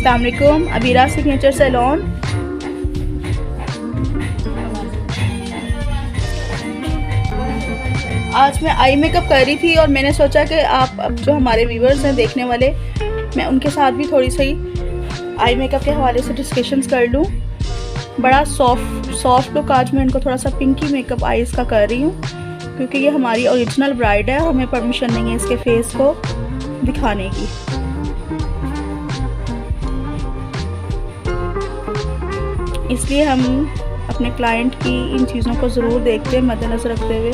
अस्सलाम वालेकुम, Abira signature salon. आज मैं आई मेकअप कर रही थी और मैंने सोचा कि आप अब जो हमारे व्यूवर्स हैं देखने वाले, मैं उनके साथ भी थोड़ी सी आई मेकअप के हवाले से डिस्कशंस कर लूँ। बड़ा सॉफ्ट लुक आज मैं इनको थोड़ा सा पिंकी मेकअप आईज़ का कर रही हूँ, क्योंकि ये हमारी ओरिजिनल ब्राइड है और हमें परमिशन नहीं है इसके फेस को दिखाने की। इसलिए हम अपने क्लाइंट की इन चीज़ों को ज़रूर देखते हैं, मद्देनज़र रखते हुए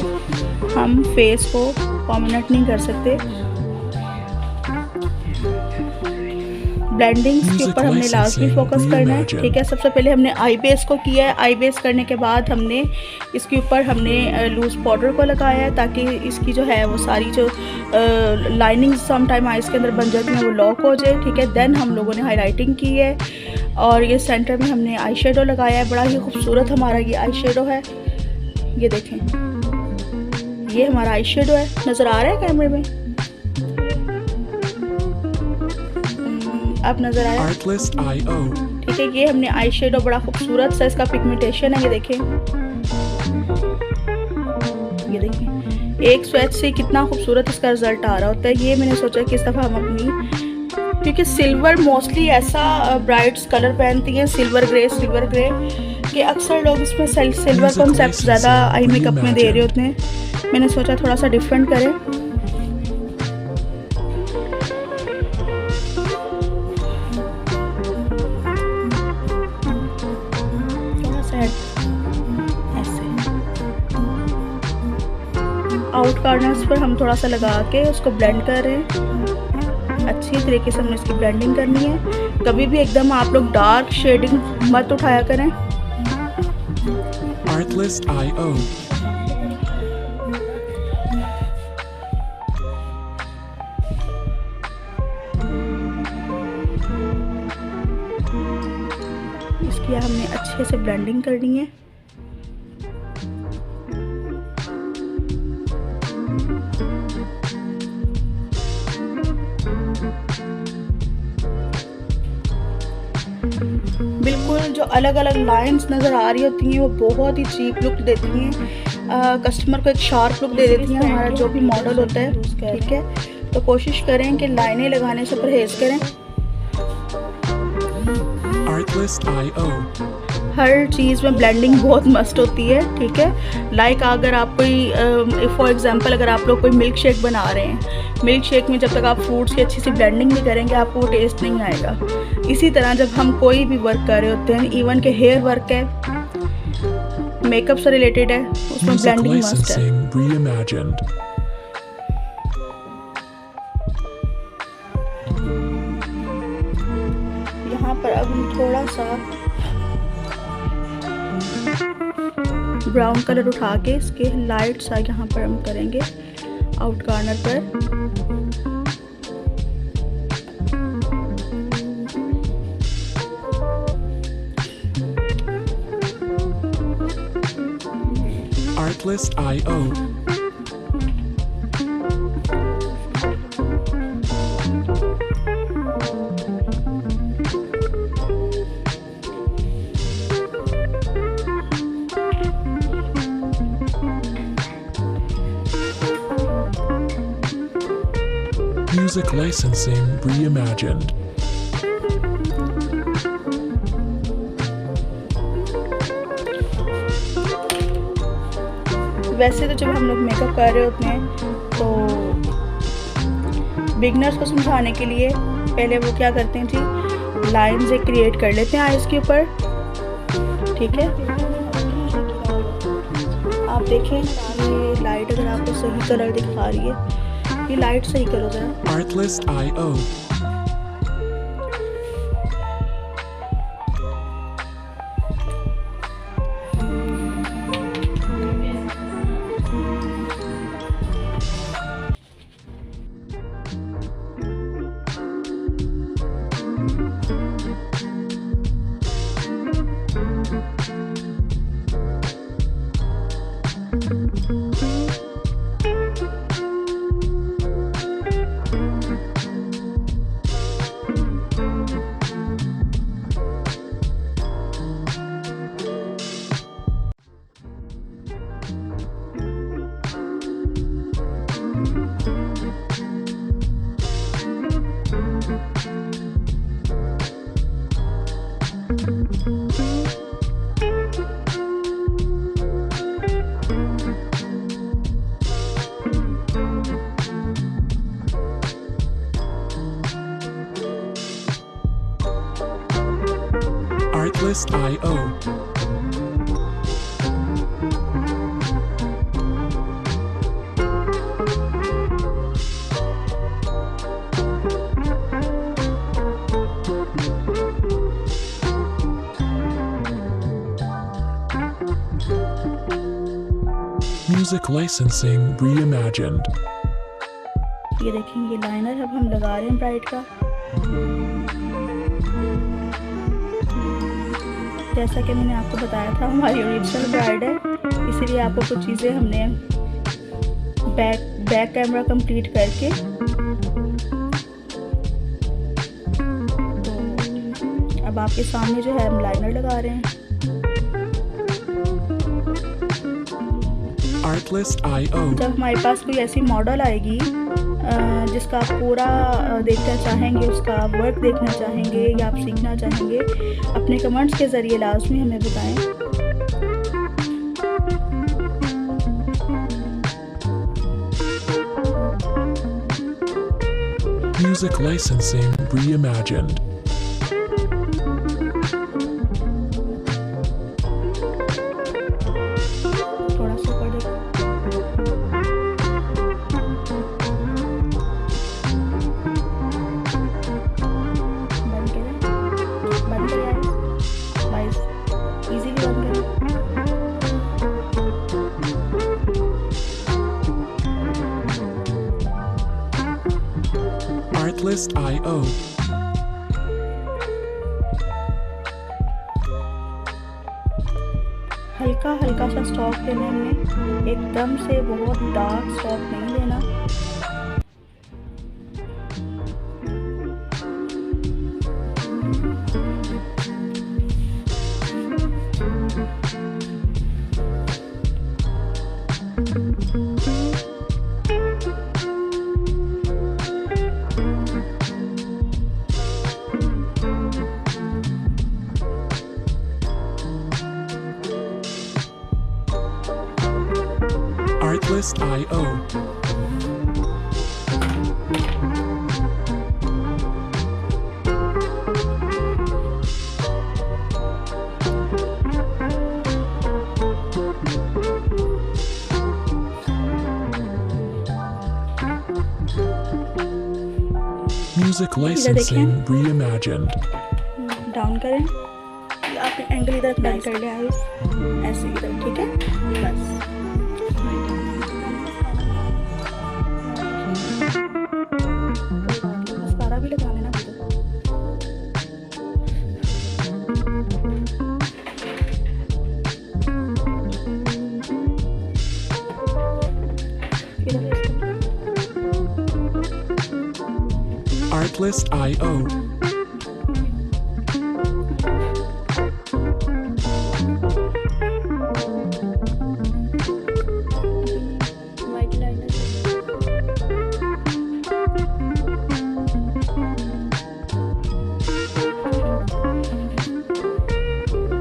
हम फेस को परमानेंट नहीं कर सकते। ब्लेंडिंग्स के ऊपर हमने लाजमी फोकस करना है, ठीक है। सबसे पहले हमने आई बेस को किया है। आई बेस करने के बाद हमने इसके ऊपर हमने लूज़ पाउडर को लगाया है, ताकि इसकी जो है वो सारी जो लाइनिंग्स सम टाइम आइज़ के अंदर बन जाती हैं वो लॉक हो जाए, ठीक है। देन हम लोगों ने हाईलाइटिंग की है और ये सेंटर में हमने आई शेडो लगाया है। बड़ा ही खूबसूरत हमारा ये आई शेडो है, ये देखें, ये हमारा आई शेडो है। नज़र आ रहा है कैमरे में? अब नज़र आया? ठीक है, ये हमने आई शेडो बड़ा खूबसूरत सा इसका पिगमेंटेशन है, ये देखें, ये देखें, एक स्वेच से कितना खूबसूरत इसका रिजल्ट आ रहा होता है। ये मैंने सोचा कि इस दफ़ा हम अपनी, क्योंकि सिल्वर मोस्टली ऐसा ब्राइड्स कलर पहनती हैं, सिल्वर ग्रे कि अक्सर लोग इसमें सिल्वर कॉन्सेप्ट ज़्यादा आई मेकअप में दे रहे होते हैं। मैंने सोचा थोड़ा सा डिफरेंट करें। आउट कॉर्नर्स पर हम थोड़ा सा लगा के उसको ब्लेंड कर रहे हैं। अच्छी तरीके से हमने इसकी ब्लेंडिंग करनी है। कभी भी एकदम आप लोग डार्क शेडिंग मत उठाया करें। Artlist.io इसकी हमने अच्छे से ब्लेंडिंग करनी है। बिल्कुल जो अलग अलग लाइंस नज़र आ रही होती हैं वो बहुत ही चीप लुक देती हैं, कस्टमर को एक शार्प लुक दे देती हैं हमारा जो भी मॉडल होता है, ठीक है। तो कोशिश करें कि लाइनें लगाने से परहेज़ करें। हर चीज़ में ब्लेंडिंग बहुत मस्ट होती है, ठीक है। लाइक अगर आप कोई फॉर एग्जांपल अगर आप लोग कोई मिल्क शेक बना रहे हैं, मिल्क शेक में जब तक आप फ्रूट्स की अच्छी सी ब्लेंडिंग नहीं करेंगे आपको वो टेस्ट नहीं आएगा। इसी तरह जब हम कोई भी वर्क कर रहे होते हैं, इवन के हेयर वर्क है, मेकअप से रिलेटेड है, उसमें ब्लेंडिंग मस्ट है। यहाँ पर अब हम थोड़ा सा ब्राउन कलर उठा के इसके लाइट सा यहाँ पर हम करेंगे आउट कॉर्नर पर। Artlist.io Music licensing reimagined. वैसे तो जब हम लोग मेकअप कर रहे होते हैं तो बिगनर्स को समझाने के लिए पहले वो क्या करते हैं जी, लाइंस एक क्रिएट कर लेते हैं आईज के ऊपर, ठीक है। आप देखें ये लाइट अगर आपको सही कलर दिखा रही है, ये लाइट सही करो जरा। Artlist.io Artlist.io. Music licensing reimagined. ये देखें, ये लाइनर अब हम लगा रहे हैं ब्राइड का। जैसा कि मैंने आपको बताया था, हमारी ओरिजिनल ब्राइड है, इसीलिए आपको कुछ चीज़ें हमने बैक कैमरा कंप्लीट करके, तो अब आपके सामने जो है हम लाइनर लगा रहे हैं। Artlist.io. जब हमारे पास कोई ऐसी मॉडल आएगी जिसका आप पूरा देखना चाहेंगे, उसका वर्क देखना चाहेंगे या आप सीखना चाहेंगे, अपने कमेंट्स के ज़रिए लाजमी हमें बताएं। Music licensing reimagined. Artlist.io. हल्का हल्का सा स्टॉक देना है हमें, एकदम से बहुत डार्क स्टॉक नहीं देना। Artlist.io. Music licensing reimagined. Down करें, आपने एंगल इधर अप्लाई कर लिया है, ऐसे इधर, ठीक है, बस। मस्कारा भी लगा लेना। Artlist.io.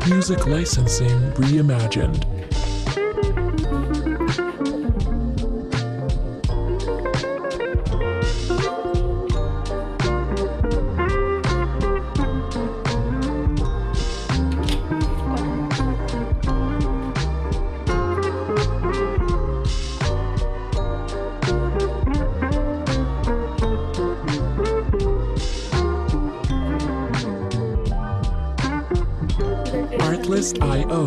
Music licensing reimagined. Artlist.io.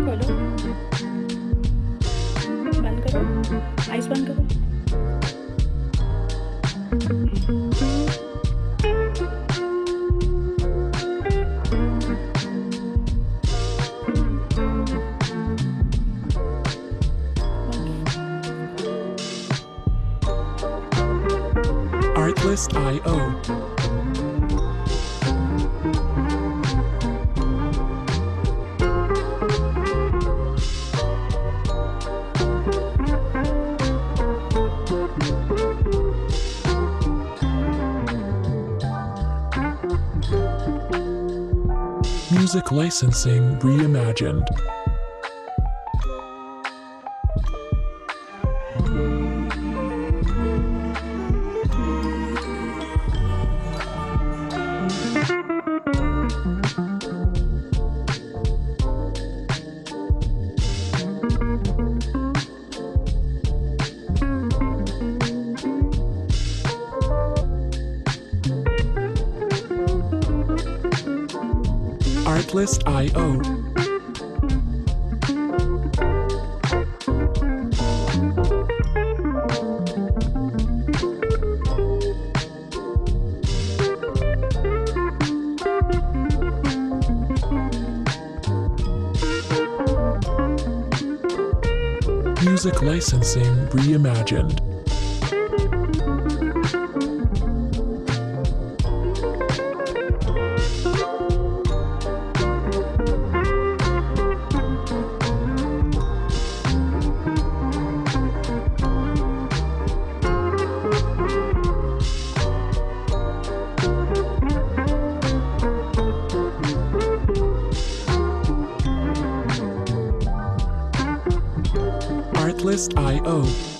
खोलो, बंद करो, आइस बंद करो। Artlist.io. Music licensing reimagined. Artlist.io. Music licensing reimagined. Artlist.io.